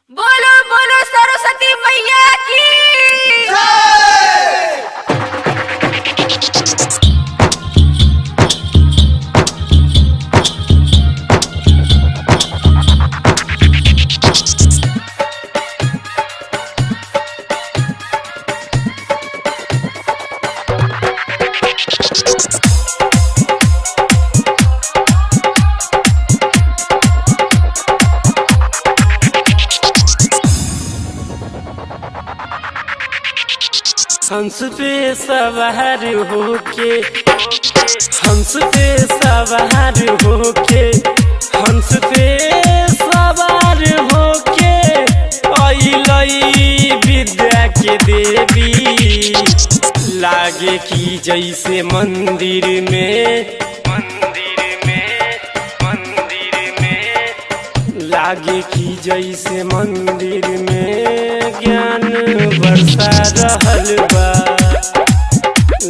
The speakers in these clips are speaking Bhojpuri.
बोलो बोलो सरस्वती मैया की। हंस पे सवार होके हंस पे सवार होके हंस पे सवार होके अइलई विद्या के देवी। लागे कि जैसे मंदिर में लागे कि जैसे मंदिर में ज्ञान बरसा रहल बा।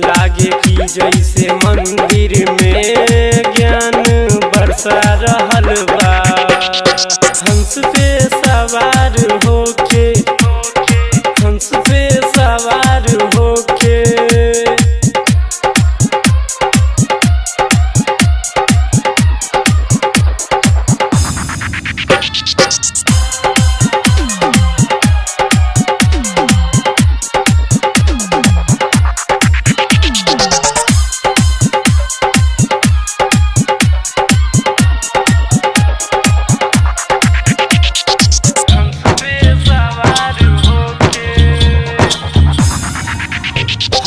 लागे कि जैसे मंदिर में ज्ञान बरसा रहल बा। हंस पे सवार होके हंस पे सवार होके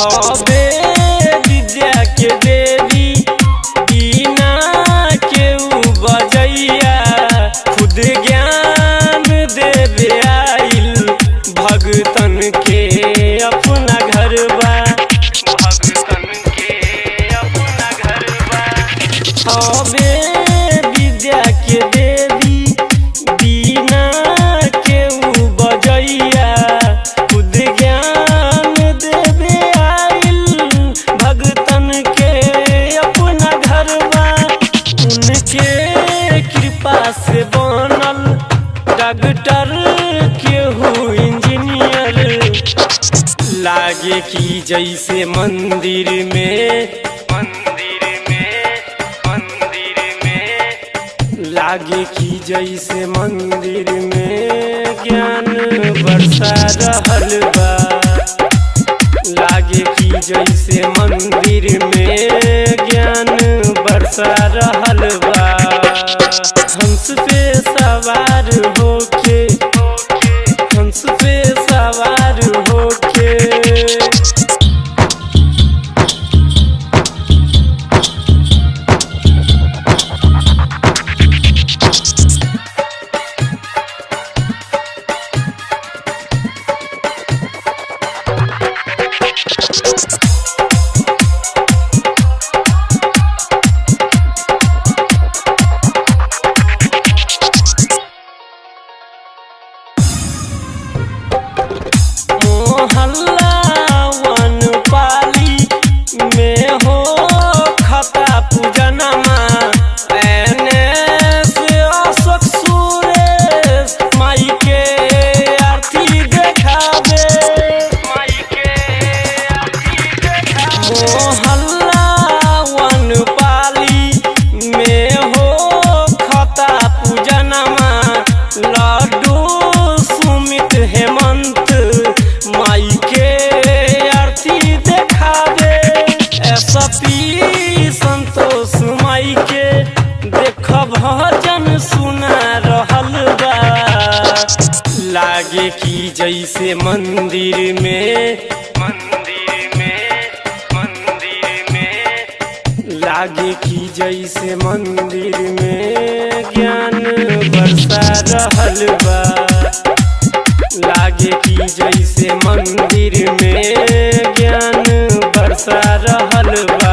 हवे विद्या के देवी बिना केहू बजैया। खुद ज्ञान देवे आइल भगतन के अपना घर बा। हवे विद्या के देवी बिना केहू बजैया। खुद ज्ञान देवे भगतन के अपना घर बा। उनके कृपा से बनल डॉक्टर केहू इंजीनियर। लागे कि जैसे मंदिर में लागे कि जैसे मंदिर में ज्ञान बरसा रहल बा। लागे कि जैसे मंदिर में ज्ञान बरसा रहल बा। हंस पे सवार होके हंस पे सवार होके मोहल्ला वन पाली में हो खता पूजनमा। एने से अशोक सुरेश माई के आरती देखावे। मोहल्ला वन पाली में हो खता पूजनमा। लड्डू सुमित हेमंत माई के आरती देखावे। एसपी संतोष माई के देख भजन सुना रहल बा। लागे कि जैसे मंदिर में लागे कि जैसे मंदिर में ज्ञान बरसा रहल बा। लागे कि जैसे मंदिर में ज्ञान बरसा रहल बा।